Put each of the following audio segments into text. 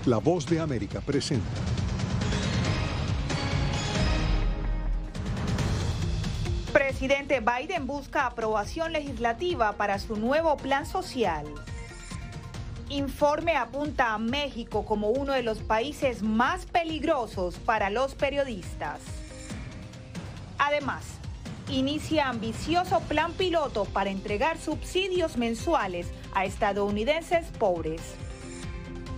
La Voz de América presenta. Presidente Biden busca aprobación legislativa para su nuevo plan social. Informe apunta a México como uno de los países más peligrosos para los periodistas. Además, inicia ambicioso plan piloto para entregar subsidios mensuales a estadounidenses pobres.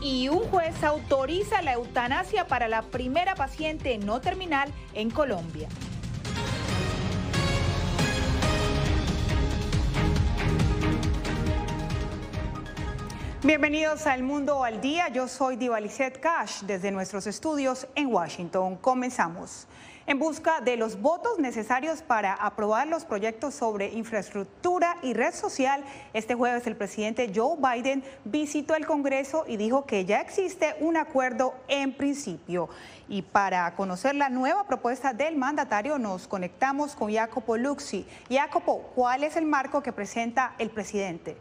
Y un juez autoriza la eutanasia para la primera paciente no terminal en Colombia. Bienvenidos a El Mundo al Día. Yo soy Diva Lizette Cash desde nuestros estudios en Washington. Comenzamos. En busca de los votos necesarios para aprobar los proyectos sobre infraestructura y red social, este jueves el presidente Joe Biden visitó el Congreso y dijo que ya existe un acuerdo en principio. Y para conocer la nueva propuesta del mandatario nos conectamos con Jacopo Luxi. Jacopo, ¿cuál es el marco que presenta el presidente?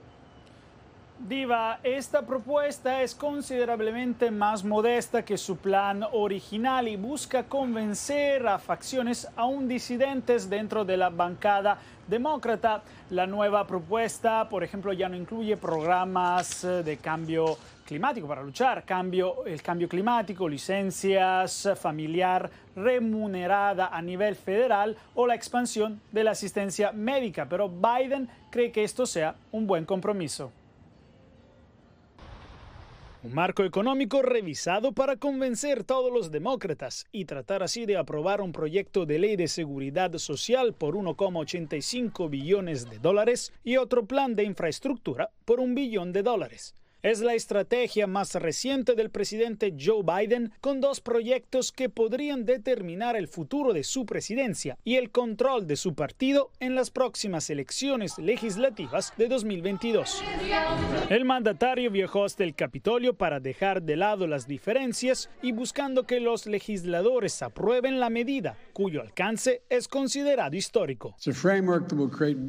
Diva, esta propuesta es considerablemente más modesta que su plan original y busca convencer a facciones aún disidentes dentro de la bancada demócrata. La nueva propuesta, por ejemplo, ya no incluye programas de cambio climático para luchar el cambio climático, licencias familiar remunerada a nivel federal o la expansión de la asistencia médica, pero Biden cree que esto sea un buen compromiso. Un marco económico revisado para convencer a todos los demócratas y tratar así de aprobar un proyecto de ley de seguridad social por 1,85 billones de dólares y otro plan de infraestructura por $1 billón. Es la estrategia más reciente del presidente Joe Biden, con dos proyectos que podrían determinar el futuro de su presidencia y el control de su partido en las próximas elecciones legislativas de 2022. El mandatario viajó hasta el Capitolio para dejar de lado las diferencias y buscando que los legisladores aprueben la medida, cuyo alcance es considerado histórico.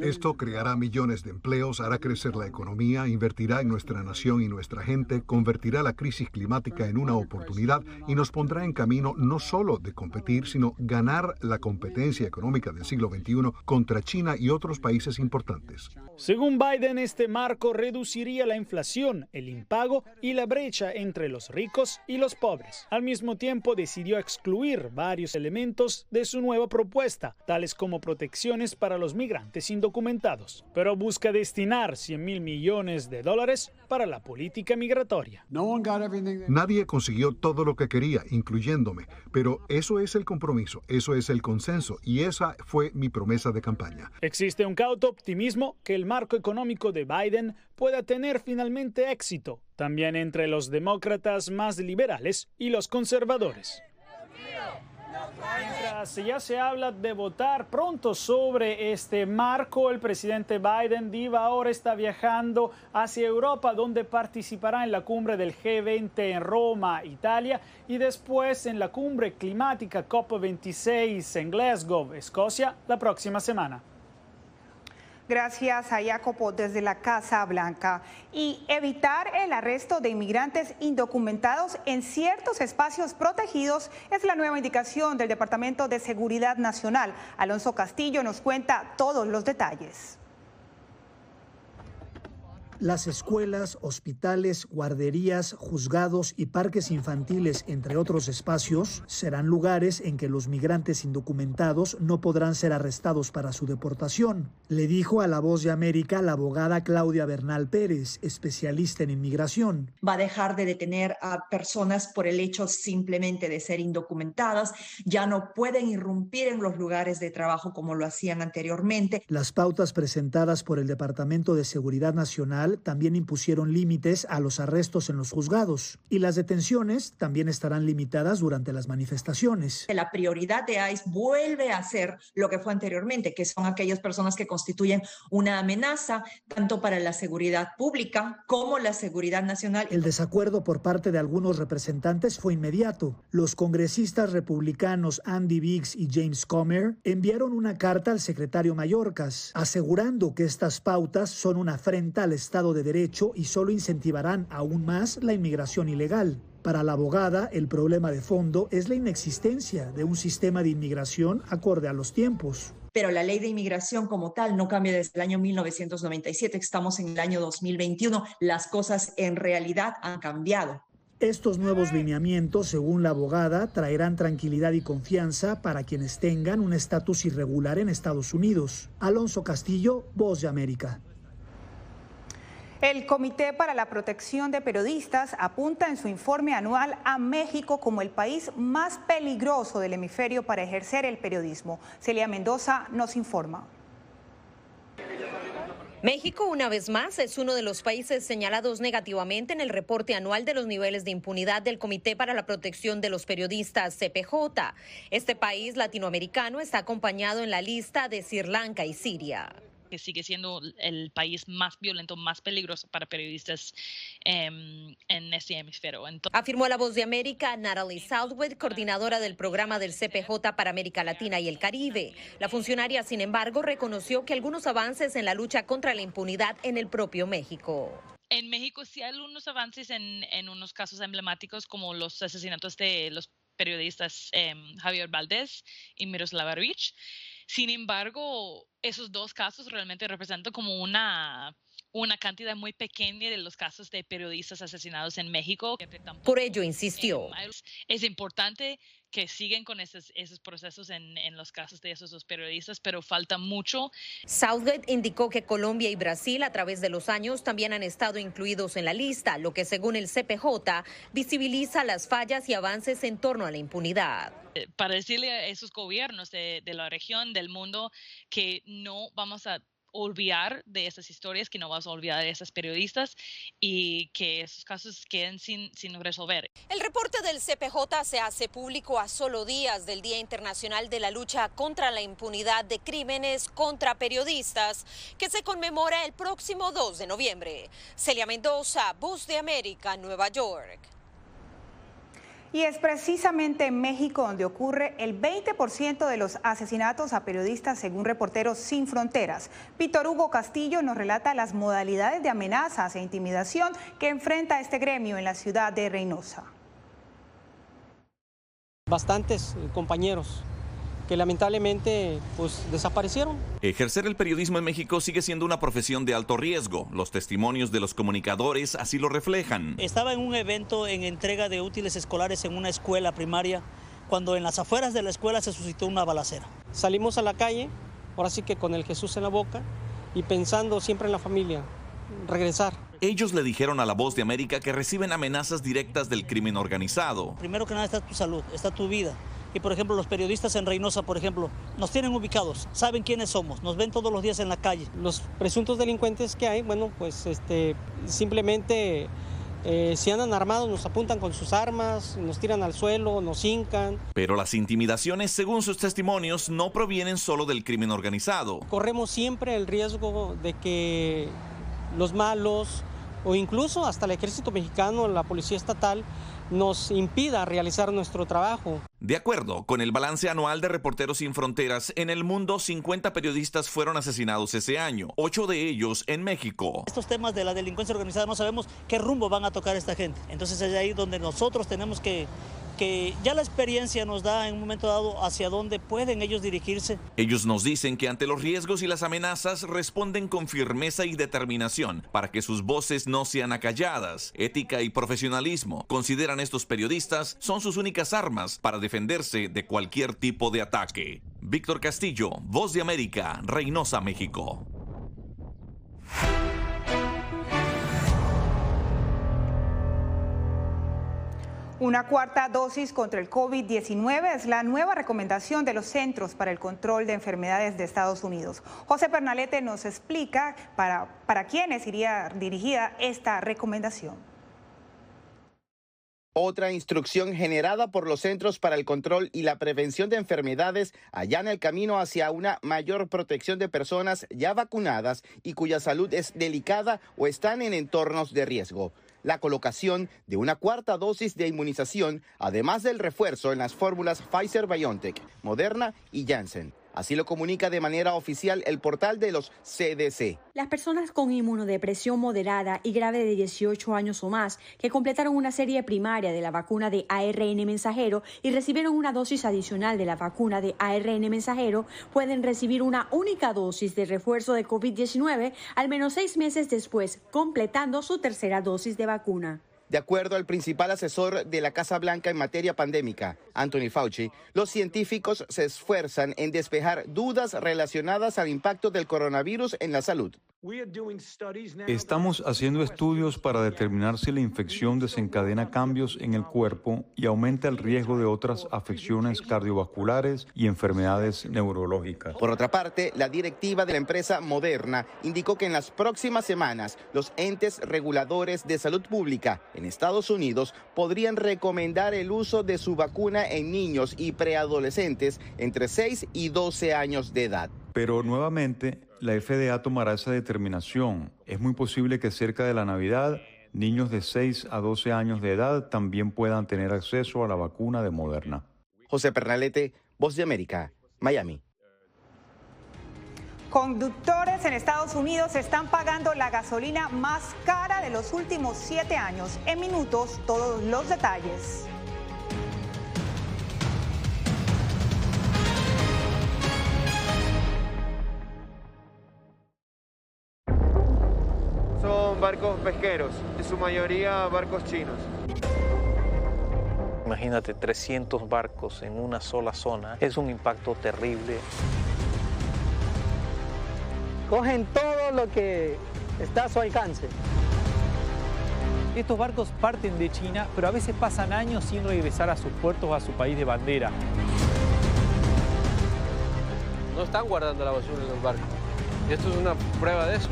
Esto creará millones de empleos, hará crecer la economía, invertirá en nuestra nación y nuestra gente, convertirá la crisis climática en una oportunidad y nos pondrá en camino no solo de competir, sino ganar la competencia económica del siglo XXI contra China y otros países importantes. Según Biden, este marco reduciría la inflación, el impago y la brecha entre los ricos y los pobres. Al mismo tiempo, decidió excluir varios elementos de su nueva propuesta, tales como protecciones para los migrantes indocumentados, pero busca destinar $100,000 millones para la política migratoria. Nadie consiguió todo lo que quería, incluyéndome, pero eso es el compromiso, eso es el consenso y esa fue mi promesa de campaña. Existe un cauto optimismo que el marco económico de Biden pueda tener finalmente éxito, también entre los demócratas más liberales y los conservadores. Mientras ya se habla de votar pronto sobre este marco, el presidente Biden, Diva, ahora está viajando hacia Europa, donde participará en la cumbre del G20 en Roma, Italia, y después en la cumbre climática COP26 en Glasgow, Escocia, la próxima semana. Gracias a Jacopo desde la Casa Blanca. Y evitar el arresto de inmigrantes indocumentados en ciertos espacios protegidos es la nueva indicación del Departamento de Seguridad Nacional. Alonso Castillo nos cuenta todos los detalles. Las escuelas, hospitales, guarderías, juzgados y parques infantiles, entre otros espacios, serán lugares en que los migrantes indocumentados no podrán ser arrestados para su deportación, le dijo a La Voz de América la abogada Claudia Bernal Pérez, especialista en inmigración. Va a dejar de detener a personas por el hecho simplemente de ser indocumentadas, ya no pueden irrumpir en los lugares de trabajo como lo hacían anteriormente. Las pautas presentadas por el Departamento de Seguridad Nacional también impusieron límites a los arrestos en los juzgados y las detenciones también estarán limitadas durante las manifestaciones. La prioridad de ICE vuelve a ser lo que fue anteriormente, que son aquellas personas que constituyen una amenaza tanto para la seguridad pública como la seguridad nacional. El desacuerdo por parte de algunos representantes fue inmediato. Los congresistas republicanos Andy Biggs y James Comer enviaron una carta al secretario Mayorkas asegurando que estas pautas son una afrenta al Estado de Derecho y solo incentivarán aún más la inmigración ilegal. Para la abogada, el problema de fondo es la inexistencia de un sistema de inmigración acorde a los tiempos. Pero la ley de inmigración como tal no cambia desde el año 1997, estamos en el año 2021, las cosas en realidad han cambiado. Estos nuevos lineamientos, según la abogada, traerán tranquilidad y confianza para quienes tengan un estatus irregular en Estados Unidos. Alonso Castillo, Voz de América. El Comité para la Protección de Periodistas apunta en su informe anual a México como el país más peligroso del hemisferio para ejercer el periodismo. Celia Mendoza nos informa. México, una vez más, es uno de los países señalados negativamente en el reporte anual de los niveles de impunidad del Comité para la Protección de los Periodistas, CPJ. Este país latinoamericano está acompañado en la lista de Sri Lanka y Siria, que sigue siendo el país más violento, más peligroso para periodistas en este hemisferio. Afirmó La Voz de América Natalie Southwood, coordinadora del programa del CPJ para América Latina y el Caribe. La funcionaria, sin embargo, reconoció que algunos avances en la lucha contra la impunidad en el propio México. En México sí hay algunos avances en unos casos emblemáticos como los asesinatos de los periodistas Javier Valdez y Miroslava Breach. Sin embargo, esos dos casos realmente representan como una cantidad muy pequeña de los casos de periodistas asesinados en México. Por ello, insistió. Es importante que sigan con esos procesos en los casos de esos dos periodistas, pero falta mucho. Southgate indicó que Colombia y Brasil a través de los años también han estado incluidos en la lista, lo que según el CPJ visibiliza las fallas y avances en torno a la impunidad. Para decirle a esos gobiernos de la región, del mundo, que no vamos a olvidar de esas historias, que no vas a olvidar de esas periodistas y que esos casos queden sin resolver. El reporte del CPJ se hace público a solo días del Día Internacional de la Lucha contra la Impunidad de Crímenes contra Periodistas, que se conmemora el próximo 2 de noviembre. Celia Mendoza, Voz de América, Nueva York. Y es precisamente en México donde ocurre el 20% de los asesinatos a periodistas, según Reporteros Sin Fronteras. Víctor Hugo Castillo nos relata las modalidades de amenazas e intimidación que enfrenta este gremio en la ciudad de Reynosa. Bastantes compañeros que lamentablemente desaparecieron. Ejercer el periodismo en México sigue siendo una profesión de alto riesgo. Los testimonios de los comunicadores así lo reflejan. Estaba en un evento en entrega de útiles escolares en una escuela primaria, cuando en las afueras de la escuela se suscitó una balacera. Salimos a la calle, ahora sí que con el Jesús en la boca y pensando siempre en la familia, regresar. Ellos le dijeron a La Voz de América que reciben amenazas directas del crimen organizado. Primero que nada está tu salud, está tu vida. Y por ejemplo, los periodistas en Reynosa, por ejemplo, nos tienen ubicados, saben quiénes somos, nos ven todos los días en la calle. Los presuntos delincuentes que hay, simplemente si andan armados nos apuntan con sus armas, nos tiran al suelo, nos hincan. Pero las intimidaciones, según sus testimonios, no provienen solo del crimen organizado. Corremos siempre el riesgo de que los malos o incluso hasta el ejército mexicano, la policía estatal, nos impida realizar nuestro trabajo. De acuerdo con el balance anual de Reporteros Sin Fronteras, en el mundo 50 periodistas fueron asesinados ese año, 8 de ellos en México. Estos temas de la delincuencia organizada no sabemos qué rumbo van a tocar esta gente. Entonces es ahí donde nosotros tenemos que ya la experiencia nos da en un momento dado hacia dónde pueden ellos dirigirse. Ellos nos dicen que ante los riesgos y las amenazas responden con firmeza y determinación para que sus voces no sean acalladas. Ética y profesionalismo, consideran estos periodistas, son sus únicas armas para defenderse de cualquier tipo de ataque. Víctor Castillo, Voz de América, Reynosa, México. Una cuarta dosis contra el COVID-19 es la nueva recomendación de los Centros para el Control de Enfermedades de Estados Unidos. José Pernalete nos explica para quiénes iría dirigida esta recomendación. Otra instrucción generada por los Centros para el Control y la Prevención de Enfermedades allana el camino hacia una mayor protección de personas ya vacunadas y cuya salud es delicada o están en entornos de riesgo. La colocación de una cuarta dosis de inmunización, además del refuerzo en las fórmulas Pfizer-BioNTech, Moderna y Janssen. Así lo comunica de manera oficial el portal de los CDC. Las personas con inmunodepresión moderada y grave de 18 años o más que completaron una serie primaria de la vacuna de ARN mensajero y recibieron una dosis adicional de la vacuna de ARN mensajero pueden recibir una única dosis de refuerzo de COVID-19 al menos 6 meses después, completando su tercera dosis de vacuna. De acuerdo al principal asesor de la Casa Blanca en materia pandémica, Anthony Fauci, los científicos se esfuerzan en despejar dudas relacionadas al impacto del coronavirus en la salud. Estamos haciendo estudios para determinar si la infección desencadena cambios en el cuerpo y aumenta el riesgo de otras afecciones cardiovasculares y enfermedades neurológicas. Por otra parte, la directiva de la empresa Moderna indicó que en las próximas semanas los entes reguladores de salud pública en Estados Unidos podrían recomendar el uso de su vacuna en niños y preadolescentes entre 6 y 12 años de edad. Pero nuevamente, la FDA tomará esa determinación. Es muy posible que cerca de la Navidad, niños de 6 a 12 años de edad también puedan tener acceso a la vacuna de Moderna. José Pernalete, Voz de América, Miami. Conductores en Estados Unidos están pagando la gasolina más cara de los últimos 7 años. En minutos, todos los detalles. Son barcos pesqueros, en su mayoría barcos chinos. Imagínate 300 barcos en una sola zona, es un impacto terrible. Cogen todo lo que está a su alcance. Estos barcos parten de China, pero a veces pasan años sin regresar a sus puertos o a su país de bandera. No están guardando la basura en los barcos. Esto es una prueba de eso.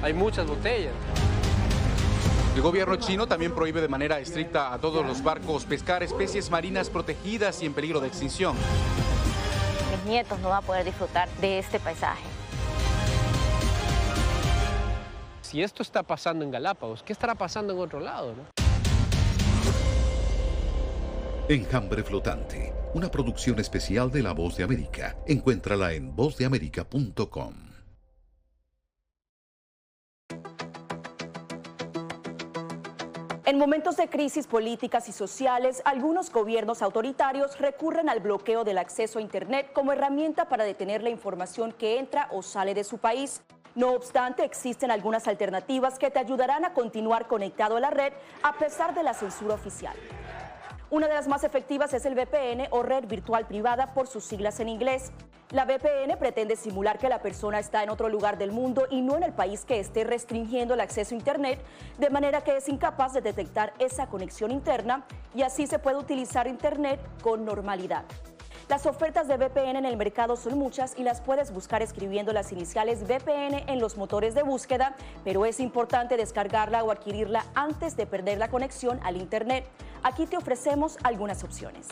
Hay muchas botellas. El gobierno chino también prohíbe de manera estricta a todos los barcos pescar especies marinas protegidas y en peligro de extinción. Mis nietos no van a poder disfrutar de este paisaje. Si esto está pasando en Galápagos, ¿qué estará pasando en otro lado, no? Enjambre Flotante, una producción especial de La Voz de América. Encuéntrala en vozdeamerica.com. En momentos de crisis políticas y sociales, algunos gobiernos autoritarios recurren al bloqueo del acceso a Internet como herramienta para detener la información que entra o sale de su país. No obstante, existen algunas alternativas que te ayudarán a continuar conectado a la red a pesar de la censura oficial. Una de las más efectivas es el VPN o red virtual privada por sus siglas en inglés. La VPN pretende simular que la persona está en otro lugar del mundo y no en el país que esté restringiendo el acceso a Internet, de manera que es incapaz de detectar esa conexión interna y así se puede utilizar Internet con normalidad. Las ofertas de VPN en el mercado son muchas y las puedes buscar escribiendo las iniciales VPN en los motores de búsqueda, pero es importante descargarla o adquirirla antes de perder la conexión al Internet. Aquí te ofrecemos algunas opciones.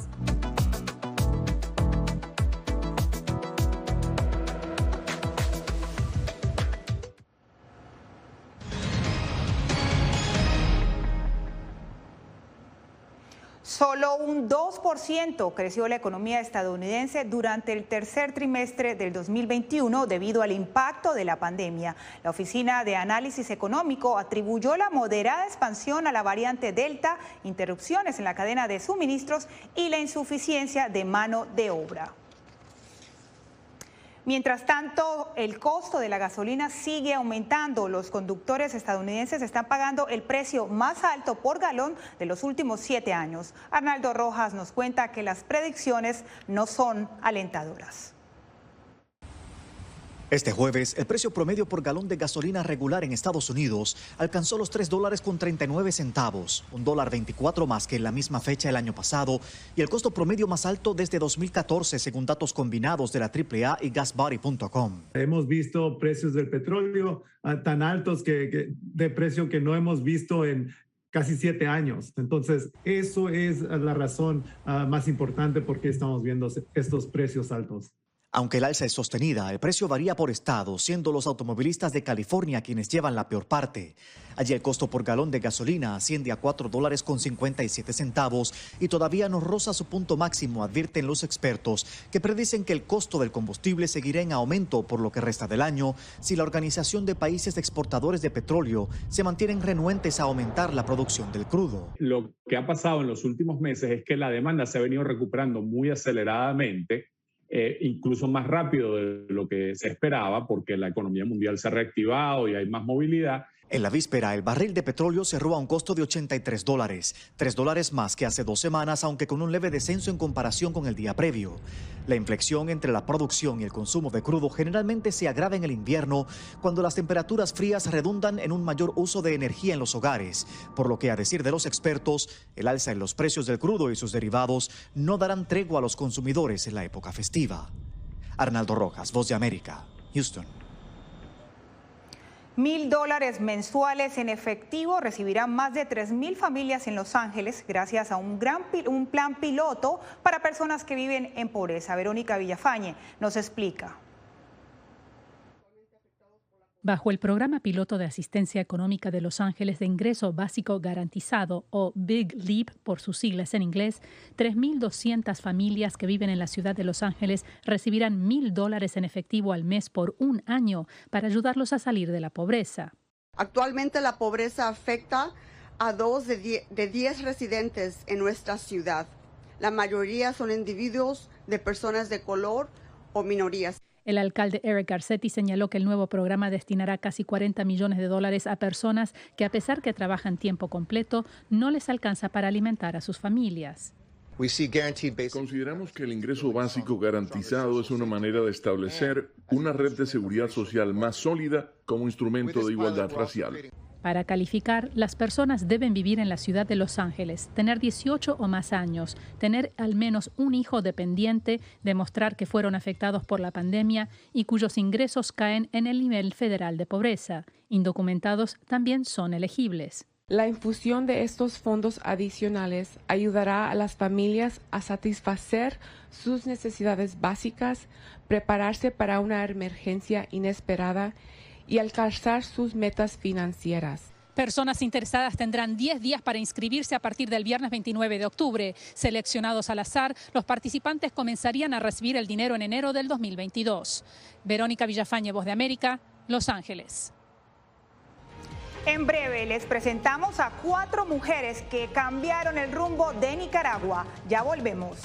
Solo un 2% creció la economía estadounidense durante el tercer trimestre del 2021 debido al impacto de la pandemia. La Oficina de Análisis Económico atribuyó la moderada expansión a la variante Delta, interrupciones en la cadena de suministros y la insuficiencia de mano de obra. Mientras tanto, el costo de la gasolina sigue aumentando. Los conductores estadounidenses están pagando el precio más alto por galón de los últimos 7 años. Arnaldo Rojas nos cuenta que las predicciones no son alentadoras. Este jueves, el precio promedio por galón de gasolina regular en Estados Unidos alcanzó los $3.39, $1.24 más que en la misma fecha el año pasado y el costo promedio más alto desde 2014, según datos combinados de la AAA y GasBuddy.com. Hemos visto precios del petróleo tan altos de precio que no hemos visto en casi 7 años. Entonces, eso es la razón más importante por qué estamos viendo estos precios altos. Aunque el alza es sostenida, el precio varía por estado, siendo los automovilistas de California quienes llevan la peor parte. Allí el costo por galón de gasolina asciende a $4.57 y todavía no roza su punto máximo, advierten los expertos, que predicen que el costo del combustible seguirá en aumento por lo que resta del año si la Organización de Países Exportadores de Petróleo se mantienen renuentes a aumentar la producción del crudo. Lo que ha pasado en los últimos meses es que la demanda se ha venido recuperando muy aceleradamente, incluso más rápido de lo que se esperaba, porque la economía mundial se ha reactivado y hay más movilidad. En la víspera, el barril de petróleo cerró a un costo de $83, $3 más que hace 2 semanas, aunque con un leve descenso en comparación con el día previo. La inflexión entre la producción y el consumo de crudo generalmente se agrava en el invierno, cuando las temperaturas frías redundan en un mayor uso de energía en los hogares, por lo que, a decir de los expertos, el alza en los precios del crudo y sus derivados no darán tregua a los consumidores en la época festiva. Arnaldo Rojas, Voz de América, Houston. $1,000 mensuales en efectivo recibirán más de 3,000 familias en Los Ángeles gracias a un plan piloto para personas que viven en pobreza. Verónica Villafañe nos explica. Bajo el programa piloto de asistencia económica de Los Ángeles de ingreso básico garantizado, o Big Leap por sus siglas en inglés, 3,200 familias que viven en la ciudad de Los Ángeles recibirán $1,000 en efectivo al mes por 1 año para ayudarlos a salir de la pobreza. Actualmente la pobreza afecta a 2 de 10 residentes en nuestra ciudad. La mayoría son individuos de personas de color o minorías. El alcalde Eric Garcetti señaló que el nuevo programa destinará casi $40 millones a personas que, a pesar que trabajan tiempo completo, no les alcanza para alimentar a sus familias. Consideramos que el ingreso básico garantizado es una manera de establecer una red de seguridad social más sólida como instrumento de igualdad racial. Para calificar, las personas deben vivir en la ciudad de Los Ángeles, tener 18 o más años, tener al menos un hijo dependiente, demostrar que fueron afectados por la pandemia y cuyos ingresos caen en el nivel federal de pobreza. Indocumentados también son elegibles. La infusión de estos fondos adicionales ayudará a las familias a satisfacer sus necesidades básicas, prepararse para una emergencia inesperada y alcanzar sus metas financieras. Personas interesadas tendrán 10 días para inscribirse a partir del viernes 29 de octubre. Seleccionados al azar, los participantes comenzarían a recibir el dinero en enero del 2022. Verónica Villafañe, Voz de América, Los Ángeles. En breve les presentamos a 4 mujeres que cambiaron el rumbo de Nicaragua. Ya volvemos.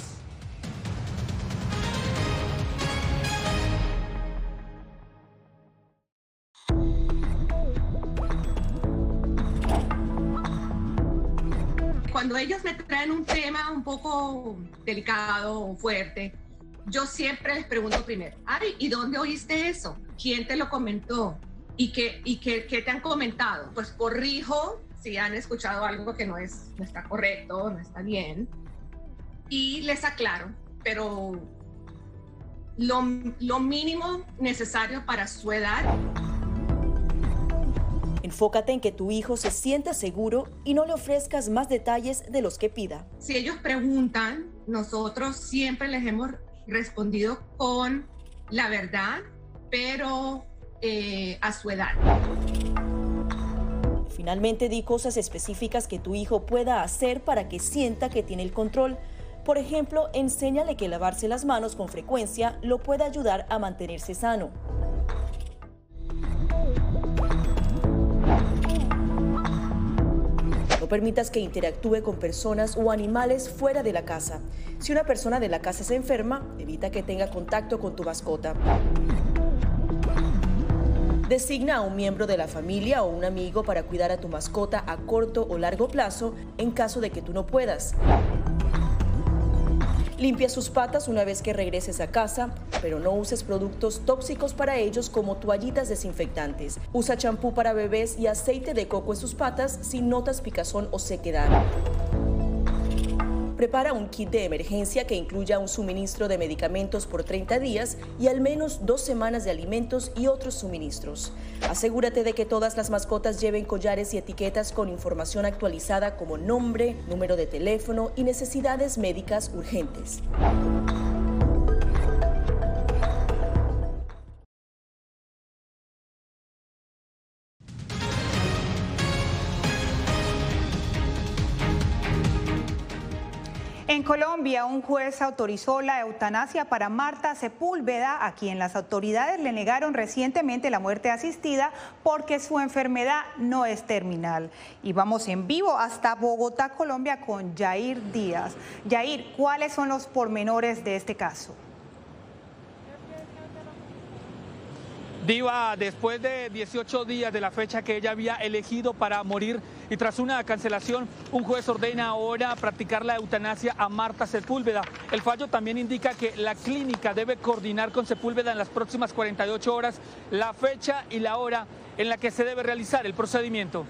Cuando ellos me traen un tema un poco delicado o fuerte, yo siempre les pregunto primero, ¿y dónde oíste eso? ¿Quién te lo comentó? ¿Y qué te han comentado? Pues corrijo si han escuchado algo que no está correcto, no está bien, y les aclaro, pero lo mínimo necesario para su edad. Enfócate en que tu hijo se sienta seguro y no le ofrezcas más detalles de los que pida. Si ellos preguntan, nosotros siempre les hemos respondido con la verdad, pero a su edad. Finalmente, di cosas específicas que tu hijo pueda hacer para que sienta que tiene el control. Por ejemplo, enséñale que lavarse las manos con frecuencia lo puede ayudar a mantenerse sano. No permitas que interactúe con personas o animales fuera de la casa. Si una persona de la casa se enferma, evita que tenga contacto con tu mascota. Designa a un miembro de la familia o un amigo para cuidar a tu mascota a corto o largo plazo en caso de que tú no puedas. Limpia sus patas una vez que regreses a casa, pero no uses productos tóxicos para ellos como toallitas desinfectantes. Usa champú para bebés y aceite de coco en sus patas si notas picazón o sequedad. Prepara un kit de emergencia que incluya un suministro de medicamentos por 30 días y al menos 2 semanas de alimentos y otros suministros. Asegúrate de que todas las mascotas lleven collares y etiquetas con información actualizada como nombre, número de teléfono y necesidades médicas urgentes. En Colombia, un juez autorizó la eutanasia para Marta Sepúlveda, a quien las autoridades le negaron recientemente la muerte asistida porque su enfermedad no es terminal. Y vamos en vivo hasta Bogotá, Colombia, con Yair Díaz. Yair, ¿cuáles son los pormenores de este caso? Diva, después de 18 días de la fecha que ella había elegido para morir y tras una cancelación, un juez ordena ahora practicar la eutanasia a Marta Sepúlveda. El fallo también indica que la clínica debe coordinar con Sepúlveda en las próximas 48 horas la fecha y la hora en la que se debe realizar el procedimiento.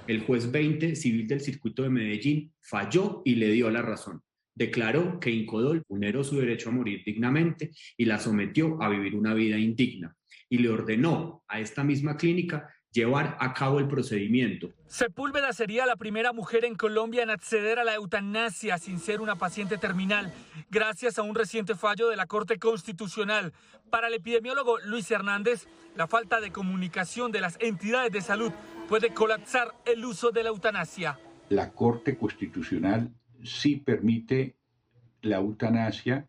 El juez 20 civil del circuito de Medellín falló y le dio la razón. Declaró que Incodol vulneró su derecho a morir dignamente y la sometió a vivir una vida indigna y le ordenó a esta misma clínica llevar a cabo el procedimiento. Sepúlveda sería la primera mujer en Colombia en acceder a la eutanasia sin ser una paciente terminal, gracias a un reciente fallo de la Corte Constitucional. Para el epidemiólogo Luis Hernández, la falta de comunicación de las entidades de salud puede colapsar el uso de la eutanasia. La Corte Constitucional sí permite la eutanasia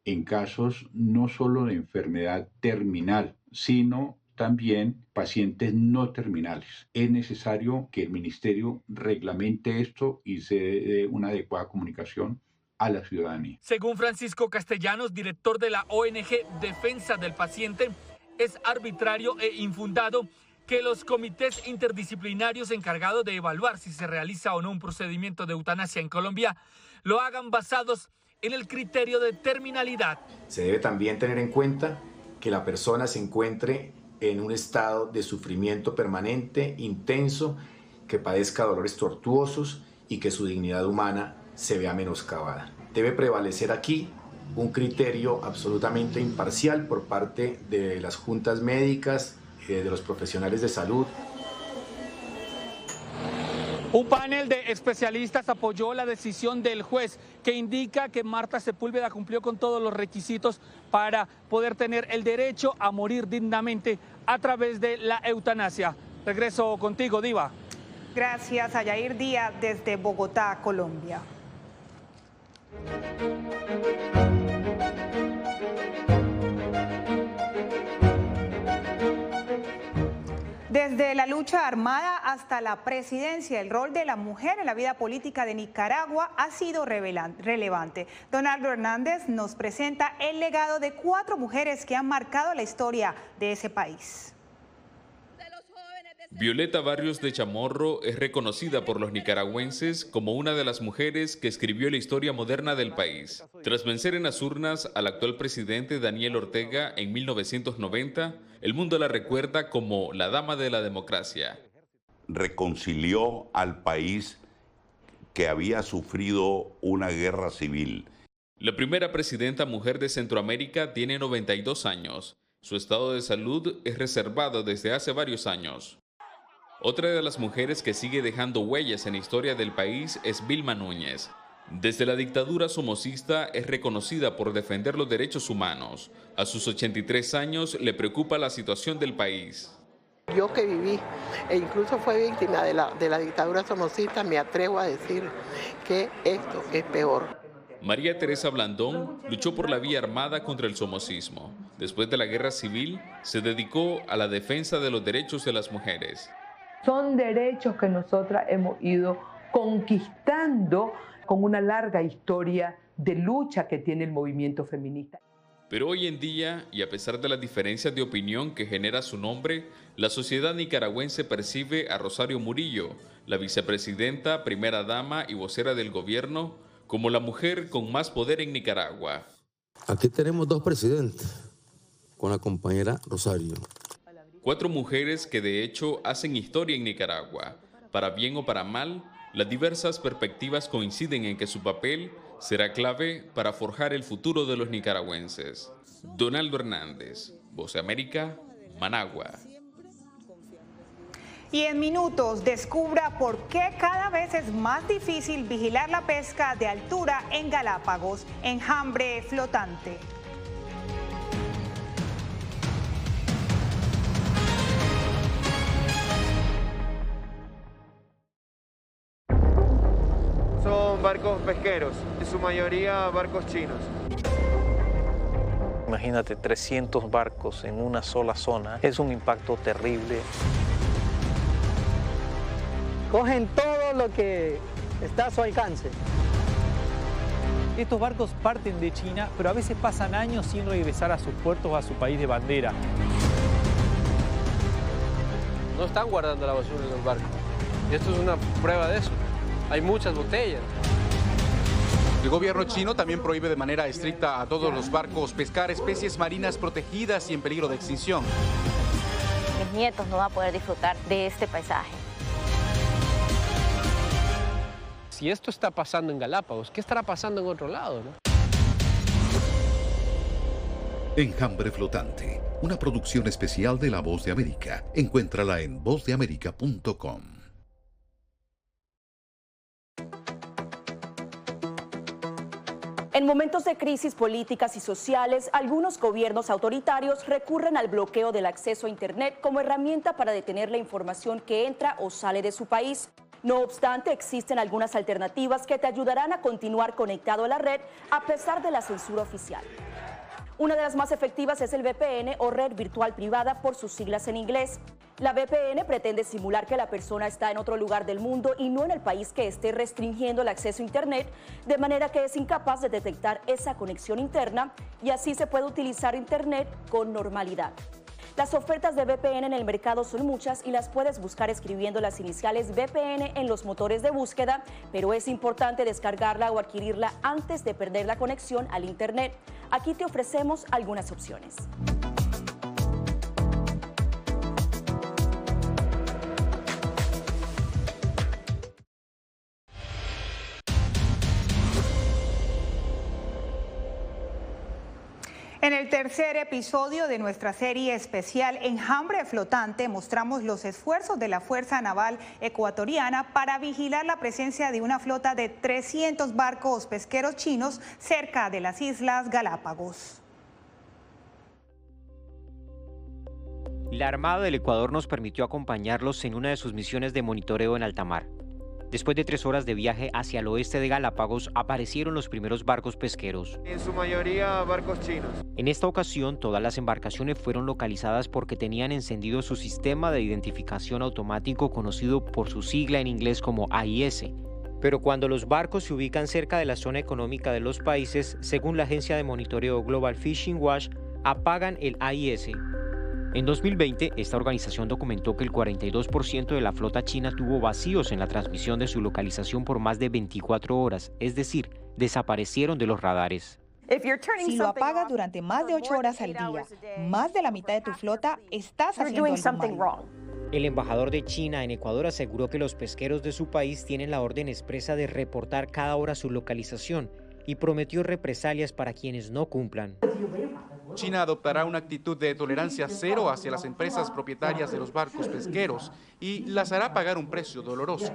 en casos no solo de enfermedad terminal, sino también pacientes no terminales. Es necesario que el ministerio reglamente esto y se dé una adecuada comunicación a la ciudadanía. Según Francisco Castellanos, director de la ONG Defensa del Paciente, es arbitrario e infundado que los comités interdisciplinarios encargados de evaluar si se realiza o no un procedimiento de eutanasia en Colombia lo hagan basados en el criterio de terminalidad. Se debe también tener en cuenta que la persona se encuentre en un estado de sufrimiento permanente, intenso, que padezca dolores tortuosos y que su dignidad humana se vea menoscabada. Debe prevalecer aquí un criterio absolutamente imparcial por parte de las juntas médicas, de los profesionales de salud. Un panel de especialistas apoyó la decisión del juez que indica que Marta Sepúlveda cumplió con todos los requisitos para poder tener el derecho a morir dignamente a través de la eutanasia. Regreso contigo, Diva. Gracias a Yair Díaz desde Bogotá, Colombia. Desde la lucha armada hasta la presidencia, el rol de la mujer en la vida política de Nicaragua ha sido relevante. Donaldo Hernández nos presenta el legado de 4 mujeres que han marcado la historia de ese país. Violeta Barrios de Chamorro es reconocida por los nicaragüenses como una de las mujeres que escribió la historia moderna del país. Tras vencer en las urnas al actual presidente Daniel Ortega en 1990, el mundo la recuerda como la dama de la democracia. Reconcilió al país que había sufrido una guerra civil. La primera presidenta mujer de Centroamérica tiene 92 años. Su estado de salud es reservado desde hace varios años. Otra de las mujeres que sigue dejando huellas en la historia del país es Vilma Núñez. Desde la dictadura somocista es reconocida por defender los derechos humanos. A sus 83 años le preocupa la situación del país. Yo que viví e incluso fue víctima de la dictadura somocista, me atrevo a decir que esto es peor. María Teresa Blandón luchó por la vía armada contra el somocismo. Después de la guerra civil, se dedicó a la defensa de los derechos de las mujeres. Son derechos que nosotras hemos ido conquistando con una larga historia de lucha que tiene el movimiento feminista. Pero hoy en día, y a pesar de las diferencias de opinión que genera su nombre, la sociedad nicaragüense percibe a Rosario Murillo, la vicepresidenta, primera dama y vocera del gobierno, como la mujer con más poder en Nicaragua. Aquí tenemos 2 presidentes, con la compañera Rosario. 4 mujeres que de hecho hacen historia en Nicaragua. Para bien o para mal, las diversas perspectivas coinciden en que su papel será clave para forjar el futuro de los nicaragüenses. Donaldo Hernández, Voz de América, Managua. Y en minutos descubra por qué cada vez es más difícil vigilar la pesca de altura en Galápagos, enjambre flotante. barcos pesqueros, en su mayoría barcos chinos. Imagínate 300 barcos en una sola zona, es un impacto terrible. Cogen todo lo que está a su alcance. Estos barcos parten de China, pero a veces pasan años sin regresar a sus puertos o a su país de bandera. No están guardando la basura en los barcos. Y esto es una prueba de eso. Hay muchas botellas. El gobierno chino también prohíbe de manera estricta a todos los barcos pescar especies marinas protegidas y en peligro de extinción. Mis nietos no van a poder disfrutar de este paisaje. Si esto está pasando en Galápagos, ¿qué estará pasando en otro lado, no? Enjambre Flotante, una producción especial de La Voz de América. Encuéntrala en vozdeamerica.com. En momentos de crisis políticas y sociales, algunos gobiernos autoritarios recurren al bloqueo del acceso a Internet como herramienta para detener la información que entra o sale de su país. No obstante, existen algunas alternativas que te ayudarán a continuar conectado a la red a pesar de la censura oficial. Una de las más efectivas es el VPN o red virtual privada por sus siglas en inglés. La VPN pretende simular que la persona está en otro lugar del mundo y no en el país que esté restringiendo el acceso a Internet, de manera que es incapaz de detectar esa conexión interna y así se puede utilizar Internet con normalidad. Las ofertas de VPN en el mercado son muchas y las puedes buscar escribiendo las iniciales VPN en los motores de búsqueda, pero es importante descargarla o adquirirla antes de perder la conexión al Internet. Aquí te ofrecemos algunas opciones. En el tercer episodio de nuestra serie especial Enjambre Flotante mostramos los esfuerzos de la Fuerza Naval Ecuatoriana para vigilar la presencia de una flota de 300 barcos pesqueros chinos cerca de las Islas Galápagos. La Armada del Ecuador nos permitió acompañarlos en una de sus misiones de monitoreo en alta mar. Después de 3 horas de viaje hacia el oeste de Galápagos, aparecieron los primeros barcos pesqueros. En su mayoría barcos chinos. En esta ocasión, todas las embarcaciones fueron localizadas porque tenían encendido su sistema de identificación automático conocido por su sigla en inglés como AIS. Pero cuando los barcos se ubican cerca de la zona económica de los países, según la agencia de monitoreo Global Fishing Watch, apagan el AIS. En 2020, esta organización documentó que el 42% de la flota china tuvo vacíos en la transmisión de su localización por más de 24 horas, es decir, desaparecieron de los radares. Si lo apagas durante más de 8 horas al día, más de la mitad de tu flota, estás haciendo algo mal. El embajador de China en Ecuador aseguró que los pesqueros de su país tienen la orden expresa de reportar cada hora su localización y prometió represalias para quienes no cumplan. China adoptará una actitud de tolerancia cero hacia las empresas propietarias de los barcos pesqueros y las hará pagar un precio doloroso.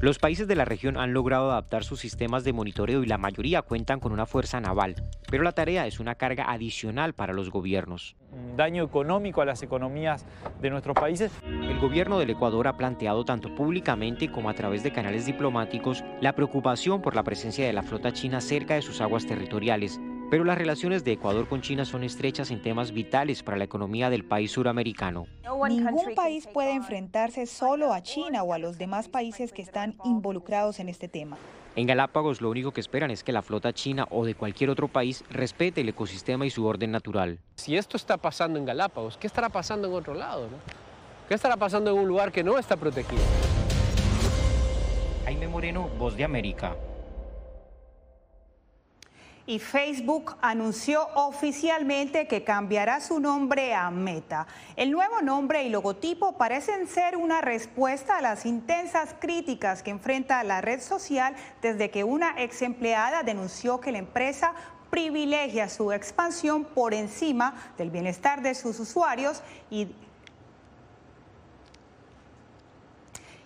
Los países de la región han logrado adaptar sus sistemas de monitoreo y la mayoría cuentan con una fuerza naval, pero la tarea es una carga adicional para los gobiernos. Daño económico a las economías de nuestros países. El gobierno del Ecuador ha planteado tanto públicamente como a través de canales diplomáticos la preocupación por la presencia de la flota china cerca de sus aguas territoriales. Pero las relaciones de Ecuador con China son estrechas en temas vitales para la economía del país suramericano. Ningún país puede enfrentarse solo a China o a los demás países que están involucrados en este tema. En Galápagos lo único que esperan es que la flota china o de cualquier otro país respete el ecosistema y su orden natural. Si esto está pasando en Galápagos, ¿qué estará pasando en otro lado, no? ¿Qué estará pasando en un lugar que no está protegido? Jaime Moreno, Voz de América. Y Facebook anunció oficialmente que cambiará su nombre a Meta. El nuevo nombre y logotipo parecen ser una respuesta a las intensas críticas que enfrenta la red social desde que una ex empleada denunció que la empresa privilegia su expansión por encima del bienestar de sus usuarios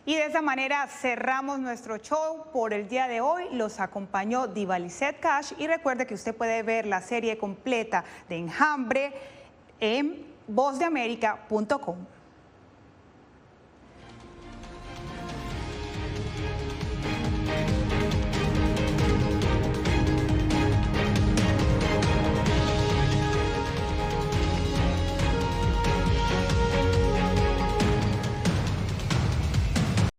Y de esa manera cerramos nuestro show por el día de hoy. Los acompañó Divalicet Cash y recuerde que usted puede ver la serie completa de Enjambre en vozdeamerica.com.